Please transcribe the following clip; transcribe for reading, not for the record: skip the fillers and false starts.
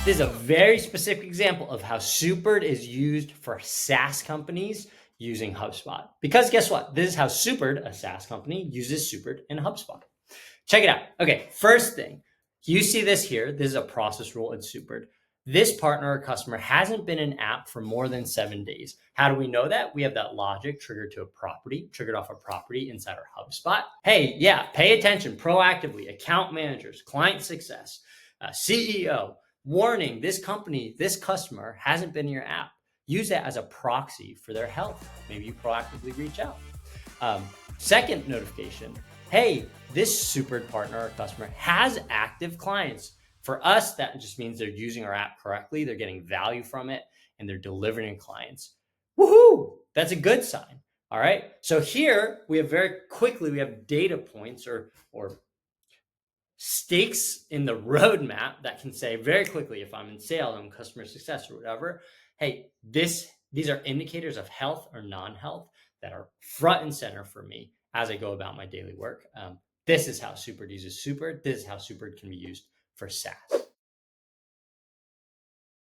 This is a very specific example of how Supered is used for SaaS companies using HubSpot. Because guess what? This is how Supered, a SaaS company, uses Supered in HubSpot. Check it out. Okay, first thing, you see this here. This is a process rule in Supered. This partner or customer hasn't been in app for more than 7 days. How do we know that? We have that logic triggered to a property, triggered off a property inside our HubSpot. Hey, yeah, pay attention proactively. Account managers, client success, CEO, warning, this company, this customer hasn't been in your app. Use that as a proxy for their health. Maybe you proactively reach out. Second notification, hey, this Supered partner or customer has active clients. For us, that just means they're using our app correctly, they're getting value from it, and they're delivering clients. Woohoo! That's a good sign. All right. So here we have we have data points or stakes in the roadmap that can say very quickly, if I'm in sales, I'm customer success or whatever, hey, these are indicators of health or non-health that are front and center for me as I go about my daily work. This is how Supered uses Supered. This is how Supered can be used for SaaS.